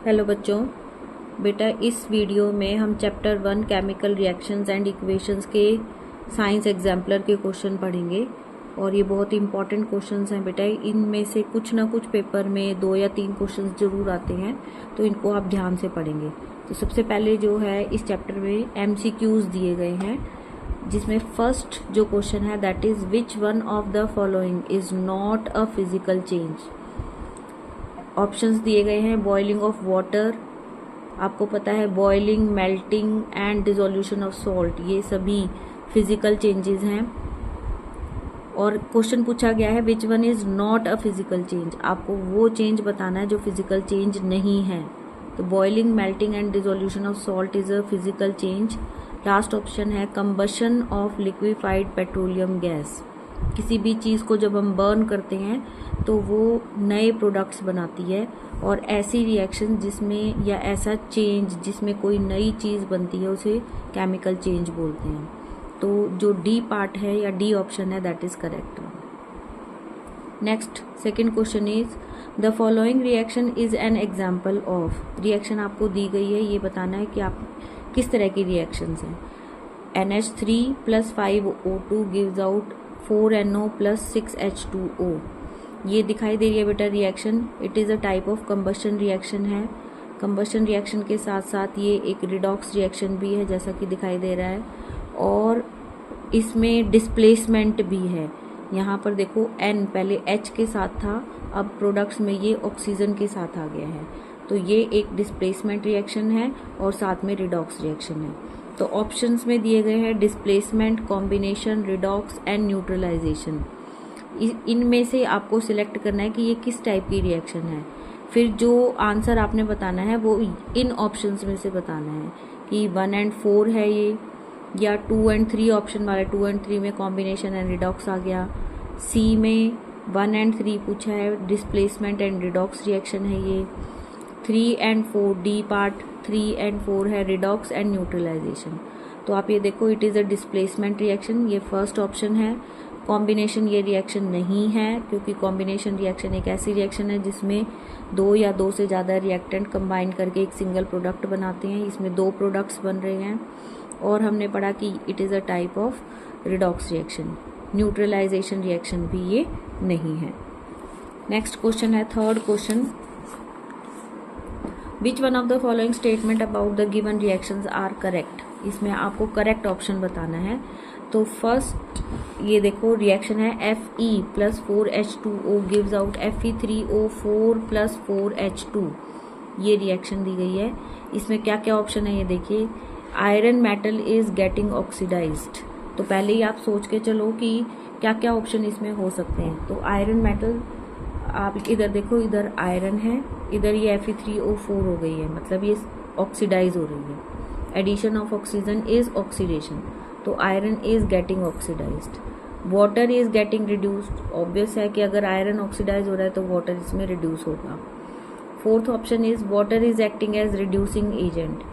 Hello बच्चों, बेटा इस वीडियो में हम chapter 1 chemical reactions and equations के साइंस एग्जाम्पलर के क्वेश्चन पढ़ेंगे। और ये बहुत इंपॉर्टेंट क्वेश्चंस हैं बेटा। इनमें से कुछ ना कुछ पेपर में 2 या 3 क्वेश्चंस जरूर आते हैं, तो इनको आप ध्यान से पढ़ेंगे। तो सबसे पहले जो है इस चैप्टर में MCQs दिए गए हैं, जिसमें फर्स्ट जो क्वेश्चन है that is which one of the following is not a physical change. Options दिए गए हैं बॉइलिंग ऑफ वाटर, आपको पता है boiling, melting and dissolution of salt, ये सभी फिजिकल चेंजेस हैं। और क्वेश्चन पूछा गया है which one is not a physical change, आपको वो चेंज बताना है जो फिजिकल चेंज नहीं है। तो boiling, melting and dissolution of salt is a physical change. Last option है combustion of liquefied petroleum gas, किसी भी चीज़ को जब हम बर्न करते हैं तो वो नए प्रोडक्ट्स बनाती है, और ऐसी रिएक्शन जिसमें या ऐसा चेंज जिसमें कोई नई चीज़ बनती है उसे केमिकल चेंज बोलते हैं। तो जो डी पार्ट है या डी ऑप्शन है that is correct. Next second question is the following reaction is an example of. Reaction आपको दी गई है, ये बताना है कि आप किस तरह की रिएक्शंस हैं। NH3 + 5O2 gives out 4NO + 6H2O, ये दिखाई दे रही है बेटा reaction. It is a type of combustion reaction है। कंबशन रिएक्शन के साथ साथ ये एक रिडॉक्स रिएक्शन भी है, जैसा कि दिखाई दे रहा है। और इसमें डिस्प्लेसमेंट भी है। यहाँ पर देखो N पहले H के साथ था, अब प्रोडक्ट्स में ये ऑक्सीजन के साथ आ गया है। तो ये एक डिस्प्लेसमेंट रिएक्शन है और साथ में रिडॉक्स रिएक्शन है। तो ऑप्शंस में दिए गए हैं displacement, combination, redox and neutralisation. इनमें से आपको सिलेक्ट करना है कि ये किस टाइप की रिएक्शन है। फिर जो आंसर आपने बताना है वो इन ऑप्शंस में से बताना है कि 1 और 4 है ये, या 2 और 3 ऑप्शन वाले 2 और 3 में कॉम्बिनेशन एंड रिडॉक्स आ गया। सी में 1 और 3 पूछा है, डिस्प्लेसमेंट एंड रिडॉक्स रिएक्शन है ये। 3 और 4 डी पार्ट 3 और 4 है रिडॉक्स एंड न्यूट्रलाइजेशन। तो आप ये देखो it is a displacement reaction, ये फर्स्ट ऑप्शन है। कॉम्बिनेशन ये रिएक्शन नहीं है, क्योंकि कॉम्बिनेशन रिएक्शन एक ऐसी रिएक्शन है जिसमें 2 या 2 से ज़्यादा रिएक्टेंट कंबाइन करके एक सिंगल प्रोडक्ट बनाते हैं। इसमें 2 प्रोडक्ट्स बन रहे हैं। और हमने पढ़ा कि it is a type of redox reaction. Neutralisation reaction भी ये नहीं है। नेक्स्ट क्वेश्चन है third question, which one of the following statement about the given reactions are correct. इसमें आपको करेक्ट ऑप्शन बताना है। तो फर्स्ट ये देखो रिएक्शन है Fe + 4H2O gives out Fe3O4 + 4H2, ये रिएक्शन दी गई है। इसमें क्या क्या ऑप्शन है ये देखिए। Iron metal is getting oxidised, तो पहले ही आप सोच के चलो कि क्या क्या ऑप्शन इसमें हो सकते हैं। तो आयरन मेटल, आप इधर देखो, इधर आयरन है, इधर ये Fe3O4 हो गई है, मतलब ये ऑक्सीडाइज हो रही है। Addition of oxygen is oxidation, तो iron is getting oxidized. Water is getting reduced, obvious है कि अगर आयरन ऑक्सीडाइज हो रहा है तो वाटर इसमें रिड्यूस होगा। Fourth option is water is acting as reducing agent.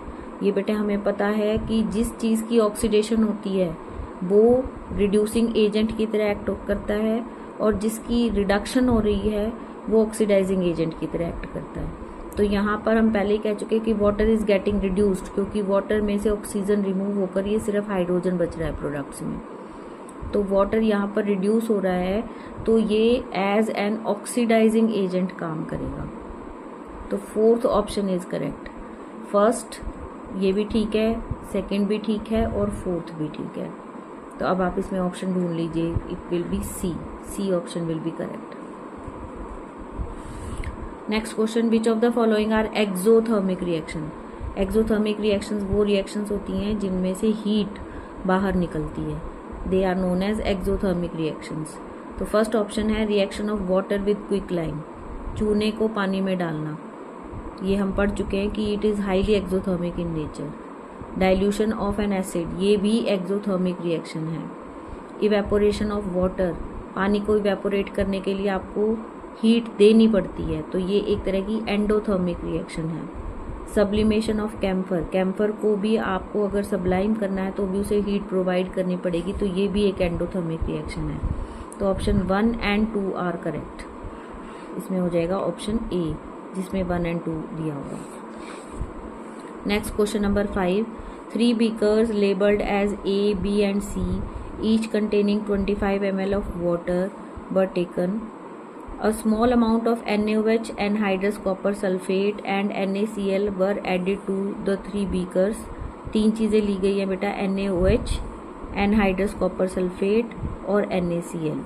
ये बेटे हमें पता है कि जिस चीज़ की ऑक्सीडेशन होती है वो रिड्यूसिंग एजेंट की तरह एक्ट करता है, और जिसकी रिडक्शन हो रही है वो ऑक्सीडाइजिंग एजेंट की तरह एक्ट करता है। तो यहाँ पर हम पहले ही कह चुके कि वाटर इज गेटिंग रिड्यूस्ड, क्योंकि वाटर में से ऑक्सीजन रिमूव होकर ये सिर्फ हाइड्रोजन बच रहा है प्रोडक्ट्स में। तो वाटर यहाँ पर रिड्यूस हो रहा है, तो ये एज एन ऑक्सीडाइजिंग एजेंट काम करेगा। तो fourth option is correct. First ये भी ठीक है, सेकंड भी ठीक है, और फोर्थ भी ठीक है। तो अब आप इसमें ऑप्शन ढूंढ लीजिए, it will be C option will be correct. Next question, which of the following are exothermic reaction. Exothermic reactions वो रिएक्शंस होती हैं जिनमें से हीट बाहर निकलती है, they are known as exothermic reactions. तो फर्स्ट ऑप्शन है reaction of water with quicklime, चूने को पानी में डालना, ये हम पढ़ चुके हैं कि it is highly exothermic in nature. Dilution of N acid, ये भी एक्सोथर्मिक रिएक्शन है। इवेपोरेशन ऑफ वाटर, पानी को इवेपोरेट करने के लिए आपको हीट देनी पड़ती है, तो ये एक तरह की एंडोथर्मिक रिएक्शन है। सब्लिमेशन ऑफ कैम्फर, कैम्फर को भी आपको अगर सब्लाइम करना है तो भी उसे हीट प्रोवाइड करनी पड़ेगी, तो ये भी एक एंडोथर्मिक रिएक्शन है। तो ऑप्शन 1 और 2 आर करेक्ट। इसमें हो जाएगा ऑप्शन ए, जिसमें 1 और 2 दिया होगा। Next question number 5, 3 beakers labeled as A, B and C, each containing 25 ml of water were taken. A small amount of NaOH, anhydrous copper sulfate and NaCl were added to the 3 beakers. 3 चीज़ें ली गई हैं बेटा, NaOH, anhydrous copper sulfate और NaCl,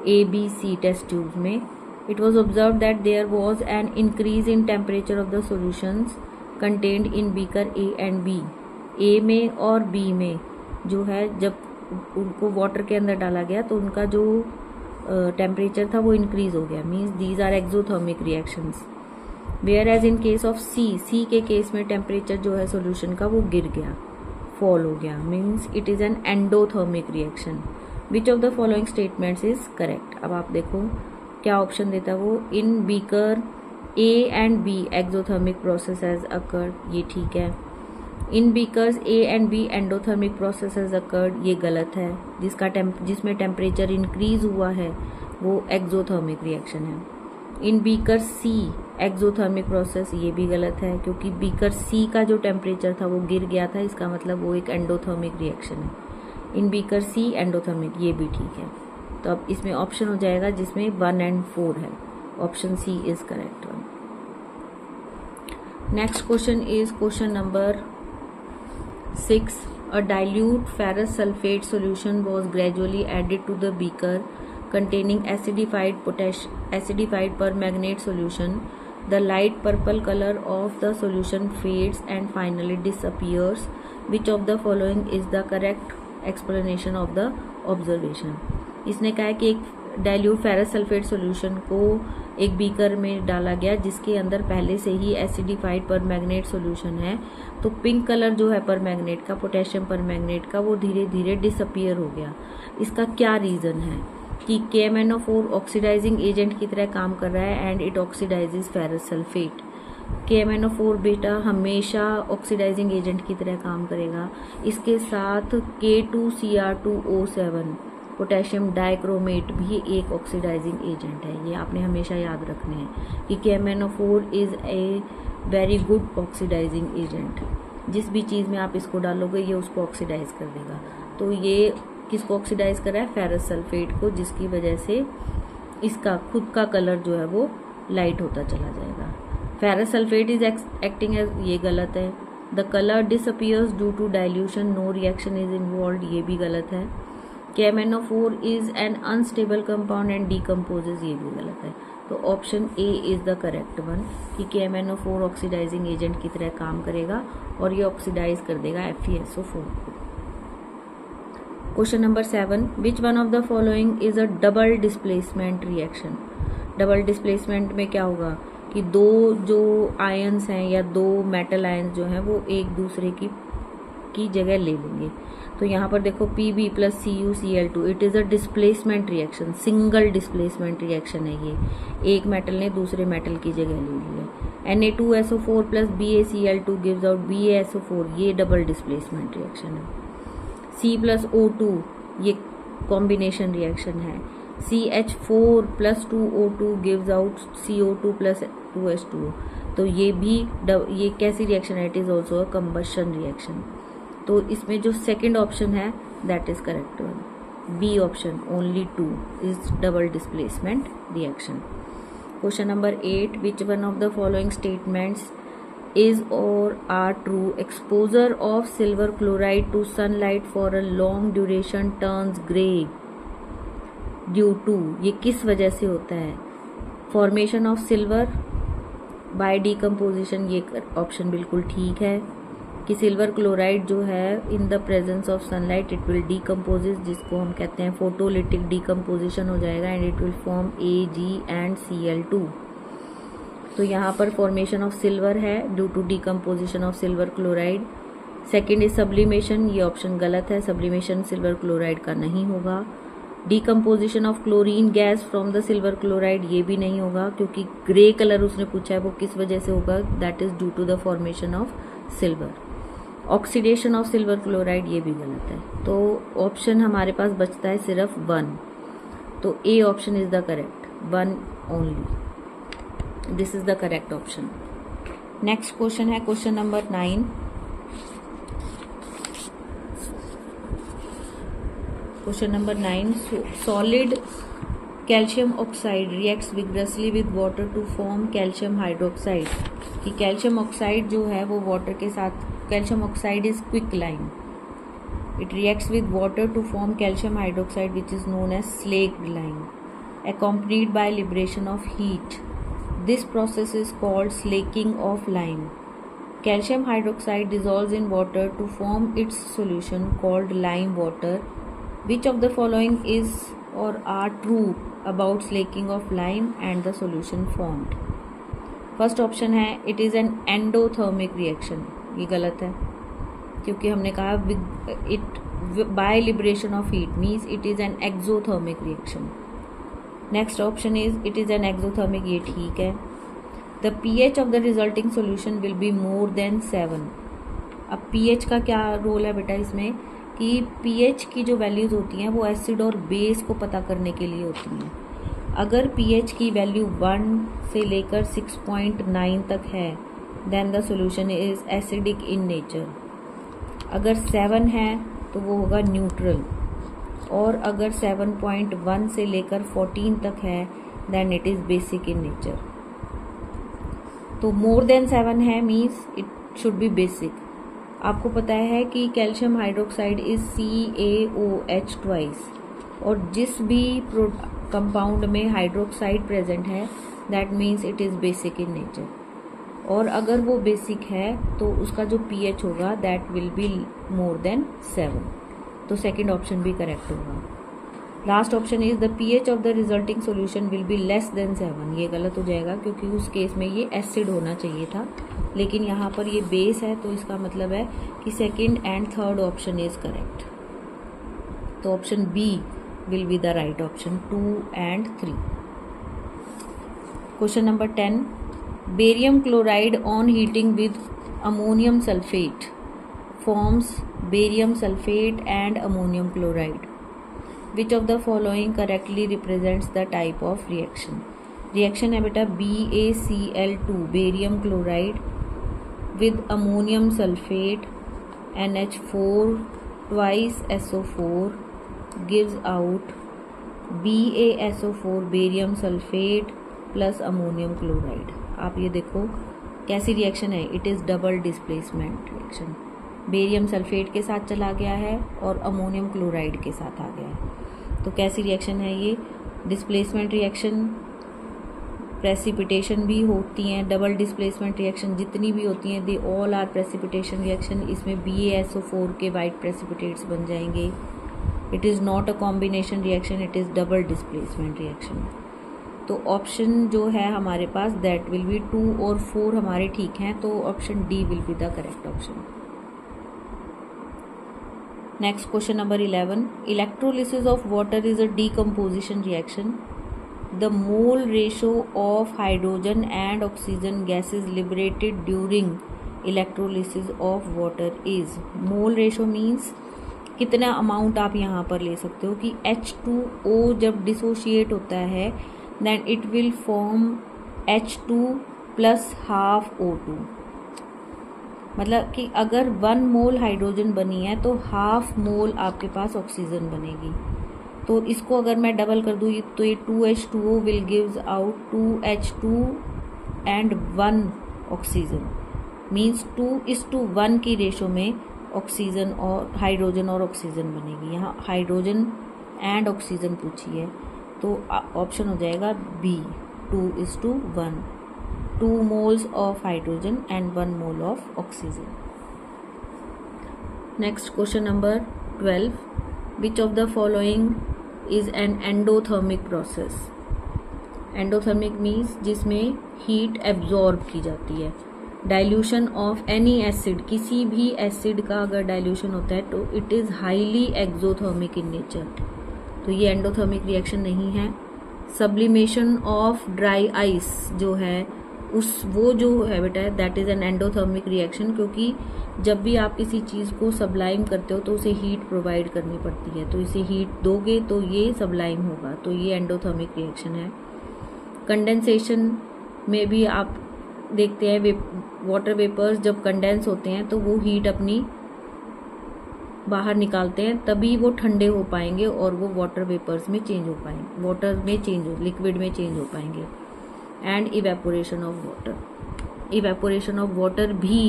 A, B, C test tubes में. It was observed that there was an increase in temperature of the solutions contained in beaker A and B. A में और B में जो है जब उनको water के अंदर डाला गया तो उनका जो टेम्परेचर था वो इंक्रीज हो गया. Means these are exothermic reactions. Whereas in case of C के केस में टेम्परेचर जो है सोल्यूशन का वो गिर गया, फॉल हो गया. Means it is an endothermic reaction. Which of the following statements is correct. अब आप देखो क्या ऑप्शन देता है वो. In beaker A and B exothermic process has occurred, ये ठीक है. In beakers A and B endothermic process has occurred, ये गलत है. जिसमें टेम्परेचर इंक्रीज हुआ है वो एक्सोथर्मिक रिएक्शन है. इन बीकर C एक्सोथर्मिक प्रोसेस, ये भी गलत है क्योंकि बीकर C का जो टेम्परेचर था वो गिर गया था, इसका मतलब वो एक एंडोथर्मिक रिएक्शन है. इन बीकर C एंडोथर्मिक, ये भी ठीक है. तो अब इसमें ऑप्शन हो जाएगा जिसमें 1 and 4 है. Option C is correct one. Next question is question number 6. A dilute ferrous sulfate solution was gradually added to the beaker containing acidified permanganate solution. The light purple color of the solution fades and finally disappears. Which of the following is the correct explanation of the observation? इसने कहा है कि एक dilute ferrous sulphate solution को एक beaker में डाला गया जिसके अंदर पहले से ही एसिडिफाइड परमैंगनेट सॉल्यूशन है. तो पिंक कलर जो है परमैंगनेट का, पोटेशियम परमैंगनेट का, वो धीरे धीरे डिसअपियर हो गया. इसका क्या रीज़न है कि KMnO4 ऑक्सीडाइजिंग एजेंट की तरह काम कर रहा है and it oxidises ferrous sulphate. KMnO4 बेटा हमेशा ऑक्सीडाइजिंग एजेंट की तरह काम करेगा. इसके साथ K2Cr2O7 पोटेशियम डाइक्रोमेट भी एक ऑक्सीडाइजिंग एजेंट है. ये आपने हमेशा याद रखने हैं कि KMnO4 is a very good oxidising agent. जिस भी चीज़ में आप इसको डालोगे ये उसको ऑक्सीडाइज कर देगा. तो ये किसको ऑक्सीडाइज कर रहा है? फेरस सल्फेट को, जिसकी वजह से इसका खुद का कलर जो है वो लाइट होता चला जाएगा. Ferrous sulphate is acting as, ये गलत है. The colour disappears due to dilution, no reaction is involve, ये भी गलत है. KMnO4 is an unstable compound and decomposes, ये भी गलत है. तो option A is the correct one कि KMnO4 ऑक्सीडाइजिंग एजेंट की तरह काम करेगा और ये ऑक्सीडाइज कर देगा FeSO4 को. Question number 7. Which one of the following is a double displacement reaction. Double displacement में क्या होगा कि दो जो आयंस हैं या दो मेटल आयंस जो हैं वो एक दूसरे की जगह ले लेंगे. तो यहाँ पर देखो Pb + CuCl2, it is a displacement reaction, single displacement reaction है ये. एक मेटल ने दूसरे मेटल की जगह ले ली है. Na2SO4 + BaCl2 gives out BaSO4, ये डबल डिस्प्लेसमेंट रिएक्शन है. C + O2 ये कॉम्बिनेशन रिएक्शन है. CH4 + 2O2 gives out CO2 + 2H2O. तो ये कैसी रिएक्शन है? It is also a combustion reaction. तो इसमें जो सेकेंड ऑप्शन है that is correct one. B option only 2 is double displacement reaction. Question number 8. Which one of the following statements is or are true? Exposure of silver chloride to sunlight for a long duration turns gray due to, ये किस वजह से होता है? Formation of silver by decomposition, ये option बिल्कुल ठीक है कि सिल्वर क्लोराइड जो है in the presence of sunlight it will decomposes, जिसको हम कहते हैं फोटोलिटिक डीकम्पोजिशन हो जाएगा and it will form Ag and Cl2. तो यहाँ पर फॉर्मेशन ऑफ सिल्वर है due to decomposition of silver chloride. Second is sublimation, ये ऑप्शन गलत है. सब्लिमेशन सिल्वर क्लोराइड का नहीं होगा. Decomposition of chlorine gas from the silver chloride, ये भी नहीं होगा क्योंकि ग्रे कलर उसने पूछा है वो किस वजह से होगा, that is due to the formation of silver. Oxidation of silver chloride, ये भी गलत है. तो ऑप्शन हमारे पास बचता है सिर्फ 1. तो A option is the correct, 1 only. This is the correct option. Next question है question number 9। Question number 9, solid calcium oxide reacts vigorously with water to form calcium hydroxide. कि कैल्शियम ऑक्साइड जो है वो वाटर के साथ, calcium oxide is quicklime, it reacts with water to form calcium hydroxide which is known as slaked lime, accompanied by liberation of heat. This process is called slaking of lime. Calcium hydroxide dissolves in water to form its solution called lime water. Which of the following is or are true about slaking of lime and the solution formed? First option है it is an endothermic reaction, ये गलत है क्योंकि हमने कहा it by liberation of heat means it is an exothermic reaction. Next option is it is an exothermic, ये ठीक है। The pH of the resulting solution will be more than 7। अब pH का क्या रोल है बेटा इसमें कि pH की जो वैल्यूज़ होती हैं वो एसिड और बेस को पता करने के लिए होती हैं। अगर pH की वैल्यू 1 से लेकर 6.9 तक है then the solution is acidic in nature. अगर 7 है तो वो होगा न्यूट्रल, और अगर 7.1 से लेकर 14 तक है then it is basic in nature. तो मोर देन 7 है means it should be basic. आपको पता है कि calcium hydroxide is CaOH twice, और जिस भी कंपाउंड में हाइड्रोक्साइड प्रेजेंट है that means it is basic in nature. और अगर वो बेसिक है तो उसका जो pH होगा that will be more than 7, तो सेकंड ऑप्शन भी करेक्ट होगा। Last option is the pH of the resulting solution will be less than 7, ये गलत हो जाएगा क्योंकि उस केस में ये एसिड होना चाहिए था, लेकिन यहाँ पर ये बेस है तो इसका मतलब है कि second and third option is correct. तो option B will be the right option, 2 and 3। Question number 10, barium chloride on heating with ammonium sulfate forms barium sulfate and ammonium chloride. Which of the following correctly represents the type of reaction? Reaction है बेटा BaCl2 barium chloride with ammonium sulfate NH4 twice SO4 gives out BaSO4 barium sulfate plus ammonium chloride। आप ये देखो कैसी reaction है, it is double displacement reaction. Barium sulphate के साथ चला गया है और अमोनियम क्लोराइड के साथ आ गया है। तो कैसी रिएक्शन है ये? Displacement reaction. प्रेसिपिटेशन भी होती हैं, डबल डिस्प्लेसमेंट रिएक्शन जितनी भी होती हैं they all are precipitation reaction. इसमें BaSO4 के वाइट प्रेसिपिटेट्स बन जाएंगे। It is not a combination reaction, it is double displacement reaction. तो ऑप्शन जो है हमारे पास दैट विल बी 2 और 4 हमारे ठीक हैं, तो option D will be the correct option. Next question number 11, electrolysis of water is a decomposition reaction. The mole ratio of hydrogen and oxygen gases liberated during electrolysis of water is. Mole ratio means कितना amount आप यहाँ पर ले सकते हो कि H2O जब dissociate होता है then it will form H2 plus half O2। मतलब कि अगर 1 मोल हाइड्रोजन बनी है तो हाफ मोल आपके पास ऑक्सीजन बनेगी। तो इसको अगर मैं डबल कर दूँ तो ये 2H2O will gives out 2H2 and 1 oxygen, means 2:1 की रेशो में ऑक्सीजन और हाइड्रोजन और ऑक्सीजन बनेगी। यहाँ हाइड्रोजन एंड ऑक्सीजन पूछी है तो ऑप्शन हो जाएगा B, 2:1, 2 moles of hydrogen and 1 mole of oxygen. Next question number 12, which of the following is an endothermic process. Endothermic means जिसमें हीट एब्जॉर्ब की जाती है। डाइल्यूशन ऑफ एनी एसिड, किसी भी एसिड का अगर डाइल्यूशन होता है तो it is highly exothermic in nature, तो ये एंडोथर्मिक रिएक्शन नहीं है। सब्लिमेशन ऑफ ड्राई आइस जो है वो जो है बेटा that is an endothermic reaction, क्योंकि जब भी आप किसी चीज़ को सब्लाइम करते हो तो उसे हीट प्रोवाइड करनी पड़ती है, तो इसे हीट दोगे तो ये सब्लाइम होगा, तो ये एंडोथर्मिक रिएक्शन है। कंडेंसेशन में भी आप देखते हैं वाटर वेपर्स जब कंडेंस होते हैं तो वो हीट अपनी बाहर निकालते हैं, तभी वो ठंडे हो पाएंगे और वो वाटर वेपर्स में चेंज हो पाएंगे, वाटर में चेंज हो, लिक्विड में चेंज हो पाएंगे। And evaporation of water, evaporation of water भी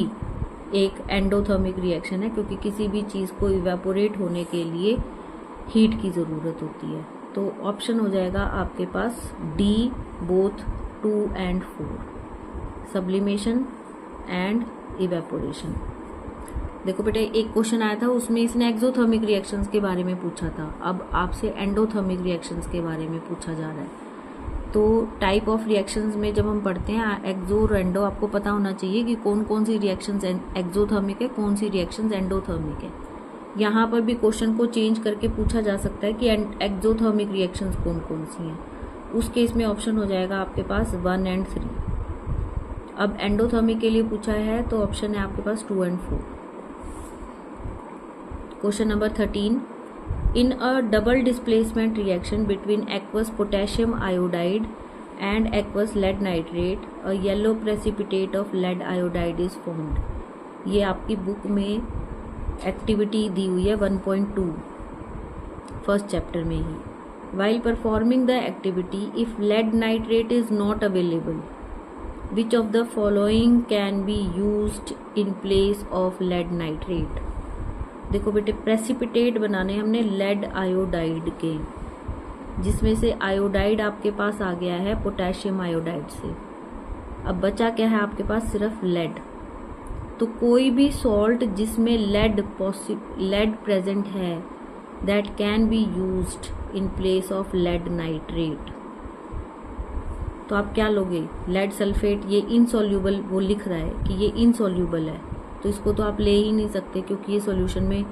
एक एंडोथर्मिक रिएक्शन है, क्योंकि किसी भी चीज़ को इवेपोरेट होने के लिए हीट की ज़रूरत होती है। तो ऑप्शन हो जाएगा आपके पास D, both 2 and 4, sublimation and evaporation. देखो बेटे, एक क्वेश्चन आया था उसमें इसने एक्सोथर्मिक रिएक्शंस के बारे में पूछा था, अब आपसे एंडोथर्मिक रिएक्शंस के बारे में पूछा जा रहा है। तो टाइप ऑफ रिएक्शंस में जब हम पढ़ते हैं एक्सो और एंडो, आपको पता होना चाहिए कि कौन कौन सी रिएक्शंस एक्सोथर्मिक है, कौन सी रिएक्शंस एंडोथर्मिक है। यहाँ पर भी क्वेश्चन को चेंज करके पूछा जा सकता है कि एक्सोथर्मिक रिएक्शंस कौन कौन सी हैं। उस केस में ऑप्शन हो जाएगा आपके पास 1 and 3। अब एंडोथर्मिक के लिए पूछा है तो ऑप्शन है आपके पास 2 and 4। Question number 13, in a double displacement reaction between aqueous potassium iodide and aqueous lead nitrate a yellow precipitate of lead iodide is formed. ये आपकी बुक में एक्टिविटी दी हुई है 1.2 फर्स्ट चैप्टर में ही। While performing the activity, if lead nitrate is not available, which of the following can be used in place of lead nitrate? देखो बेटे, precipitate बनाने हमने लेड आयोडाइड के, जिसमें से आयोडाइड आपके पास आ गया है पोटेशियम आयोडाइड से। अब बचा क्या है आपके पास? सिर्फ लेड। तो कोई भी सॉल्ट जिसमें लेड प्रेजेंट है, that can be used in place of lead nitrate. तो आप क्या लोगे? लेड सल्फेट, ये इनसॉल्यूबल वो लिख रहा है कि ये इनसॉल्यूबल है, तो इसको तो आप ले ही नहीं सकते, क्योंकि ये सॉल्यूशन में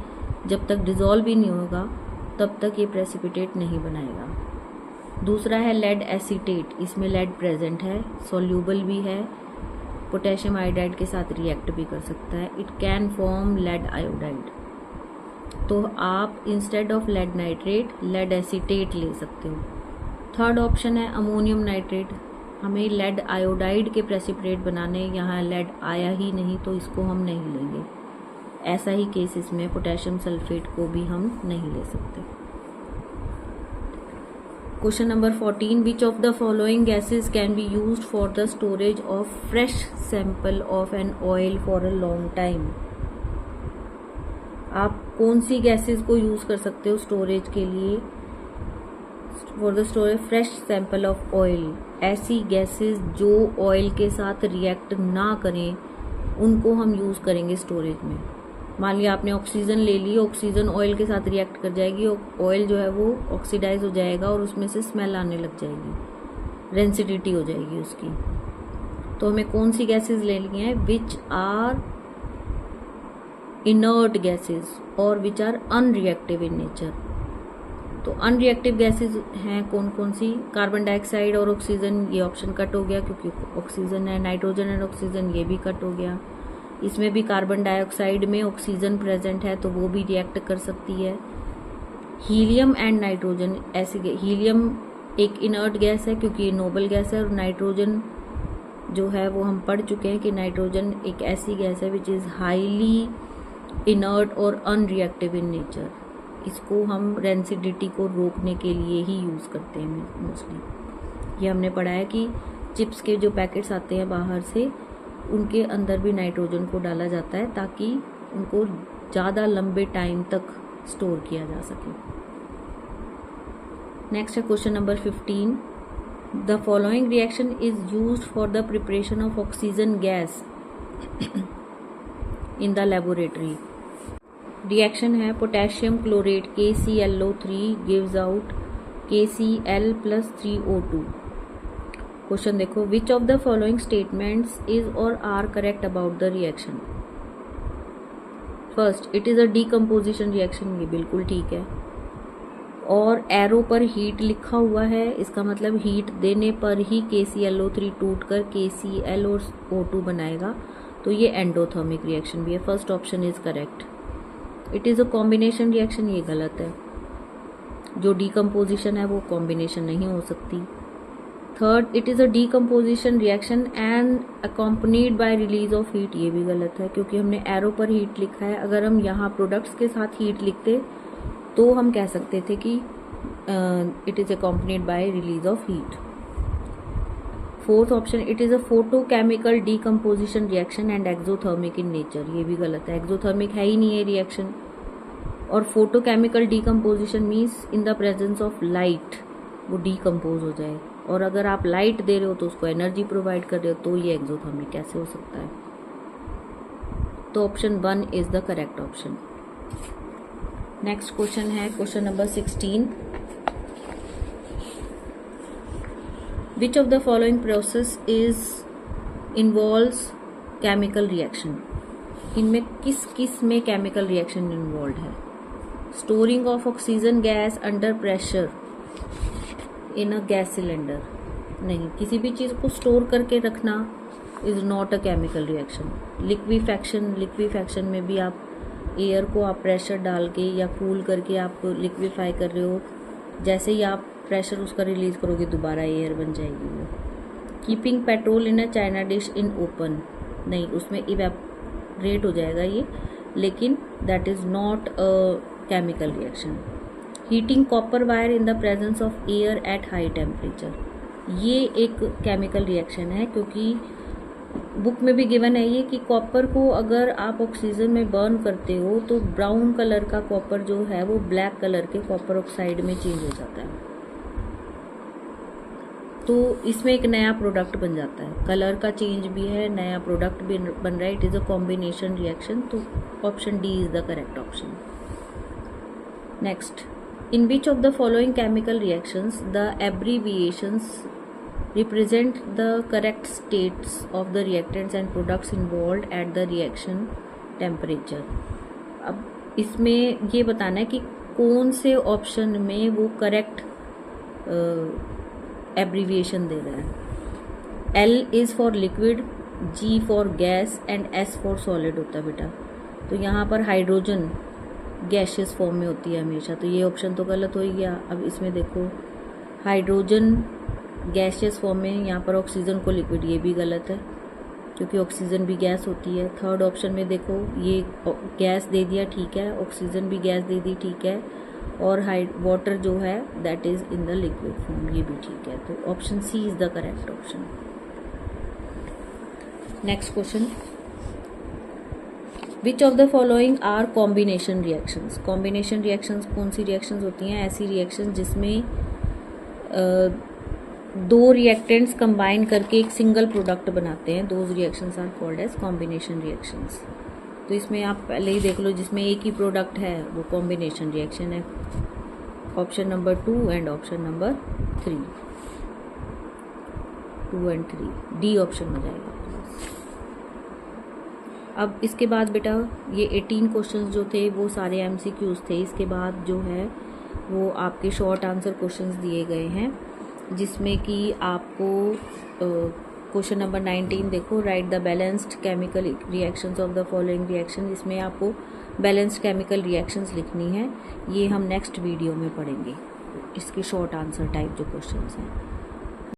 जब तक डिसॉल्व ही नहीं होगा तब तक ये प्रेसिपिटेट नहीं बनाएगा। दूसरा है लेड एसीटेट, इसमें लेड प्रेजेंट है, सॉल्यूबल भी है, पोटेशियम आयोडाइड के साथ रिएक्ट भी कर सकता है, it can form lead iodide. तो आप instead of lead nitrate lead acetate ले सकते हो। थर्ड ऑप्शन है अमोनियम नाइट्रेट, हमें लेड आयोडाइड के प्रेसिपिटेट बनाने, यहाँ लेड आया ही नहीं तो इसको हम नहीं लेंगे। ऐसा ही केस इसमें पोटेशियम सल्फेट को भी हम नहीं ले सकते। Question number 14, which of the following gases can be used for the storage of fresh sample of an oil for a long time. आप कौन सी गैसेस को यूज कर सकते हो स्टोरेज के लिए? For the storage fresh sample of oil, ऐसी gases जो ऑयल के साथ रिएक्ट ना करें उनको हम यूज करेंगे स्टोरेज में। मान लिया आपने ऑक्सीजन ले ली, ऑक्सीजन ऑयल के साथ रिएक्ट कर जाएगी, ऑयल जो है वो ऑक्सीडाइज हो जाएगा और उसमें से स्मेल आने लग जाएगी, रेंसिडिटी हो जाएगी उसकी। तो हमें कौन सी गैसेस लेनी है? विच आर इनर्ट गैसेस और which are unreactive in nature. तो अनरिएक्टिव गैसेस हैं कौन कौन सी? कार्बन डाइऑक्साइड और ऑक्सीजन, ये ऑप्शन कट हो गया क्योंकि ऑक्सीजन है। नाइट्रोजन एंड ऑक्सीजन, ये भी कट हो गया। इसमें भी कार्बन डाइऑक्साइड में ऑक्सीजन प्रेजेंट है तो वो भी रिएक्ट कर सकती है। हीलियम एंड नाइट्रोजन, ऐसे हीलियम एक इनर्ट गैस है क्योंकि ये नोबल गैस है, और नाइट्रोजन जो है वो हम पढ़ चुके हैं कि नाइट्रोजन एक ऐसी गैस है विच इज़ हाईली इनर्ट और अनरिएक्टिव इन नेचर। इसको हम रेंसिडिटी को रोकने के लिए ही यूज़ करते हैं मोस्टली। ये हमने पढ़ा है कि चिप्स के जो पैकेट्स आते हैं बाहर से, उनके अंदर भी नाइट्रोजन को डाला जाता है ताकि उनको ज़्यादा लंबे टाइम तक स्टोर किया जा सके। नेक्स्ट है question number 15, the following reaction is used for the preparation of oxygen gas in the laboratory. Reaction है potassium chlorate KClO3 gives out KCl + 3O2। Question देखो, which of the following statements is or are correct about the reaction? First, it is a decomposition reaction, ये बिल्कुल ठीक है। और arrow पर heat लिखा हुआ है, इसका मतलब हीट देने पर ही KClO3 टूटकर KCl और O2 बनाएगा, तो ये एंडोथर्मिक रिएक्शन भी है। First option is correct. It is a combination reaction, ये गलत है। जो डीकम्पोजिशन है वो कॉम्बिनेशन नहीं हो सकती। Third, it is a decomposition reaction and accompanied by release of heat, ये भी गलत है क्योंकि हमने एरो पर हीट लिखा है। अगर हम यहाँ प्रोडक्ट्स के साथ हीट लिखते तो हम कह सकते थे कि it is accompanied by release of heat. Fourth option, it is a photochemical decomposition reaction and exothermic in nature, ये भी गलत है। एक्सोथर्मिक है ही नहीं है रिएक्शन, और photochemical decomposition means in the presence of light वो डीकम्पोज हो जाए, और अगर आप लाइट दे रहे हो तो उसको एनर्जी प्रोवाइड कर रहे हो, तो ये एक्सोथर्मिक कैसे हो सकता है? तो option 1 is the correct option. Next question है question number 16। Which of the following process is involves chemical reaction, इनमें किस किस में केमिकल रिएक्शन इन्वॉल्व है? Storing of oxygen gas under pressure in a gas cylinder, नहीं, किसी भी चीज़ को स्टोर करके रखना is not a chemical reaction. Liquefaction में भी आप एयर को आप प्रेशर डाल के या कूल करके आप लिक्विफाई कर रहे हो, जैसे ही आप प्रेशर उसका रिलीज करोगे दोबारा एयर बन जाएगी वो। Keeping petrol in a China dish in open, नहीं, उसमें इवेपोरेट हो जाएगा ये, लेकिन that is not a chemical reaction. Heating copper wire in the presence of air at high temperature, ये एक केमिकल रिएक्शन है, क्योंकि बुक में भी गिवन है ये कि कॉपर को अगर आप ऑक्सीजन में बर्न करते हो तो ब्राउन कलर का कॉपर जो है वो ब्लैक कलर के कॉपर ऑक्साइड में चेंज हो जाता है, तो इसमें एक नया प्रोडक्ट बन जाता है। कलर का चेंज भी है, नया प्रोडक्ट भी बन रहा है, it is a combination reaction, तो option D is the correct option. Next, in which of the following chemical reactions the abbreviations represent the correct states of the reactants and products involved at the reaction temperature? अब इसमें ये बताना है कि कौन से option में वो करेक्ट एब्रीविएशन दे रहा है। L is for liquid, G for gas and S for solid होता है बेटा, तो यहाँ पर हाइड्रोजन गैशियस फॉर्म में होती है हमेशा, तो ये ऑप्शन तो गलत हो ही गया। अब इसमें देखो हाइड्रोजन गैशियस फॉर्म में, यहाँ पर ऑक्सीजन को लिक्विड, ये भी गलत है क्योंकि ऑक्सीजन भी गैस होती है। थर्ड ऑप्शन में देखो ये गैस दे दिया, ठीक है, ऑक्सीजन भी गैस दे दी, ठीक है, और वाटर जो है that is in the liquid form, ये भी ठीक है, तो option C is the correct option. Next question, which of the following are combination reactions? Combination reactions कौन सी रिएक्शंस होती हैं? ऐसी रिएक्शंस जिसमें दो रिएक्टेंट्स कंबाइन करके एक सिंगल प्रोडक्ट बनाते हैं, those reactions are called as combination reactions. तो इसमें आप पहले ही देख लो, जिसमें एक ही प्रोडक्ट है वो कॉम्बिनेशन रिएक्शन है। Option number 2 and option number 3, 2 and 3, D option हो जाएगा। अब इसके बाद बेटा ये 18 क्वेश्चंस जो थे वो सारे MCQs थे। इसके बाद जो है वो आपके शॉर्ट आंसर क्वेश्चंस दिए गए हैं, जिसमें कि आपको क्वेश्चन नंबर 19 देखो, right the balanced chemical reactions of the following reaction, इसमें आपको बैलेंस्ड केमिकल रिएक्शंस लिखनी है। ये हम नेक्स्ट वीडियो में पढ़ेंगे, इसके शॉर्ट आंसर टाइप जो क्वेश्चंस हैं।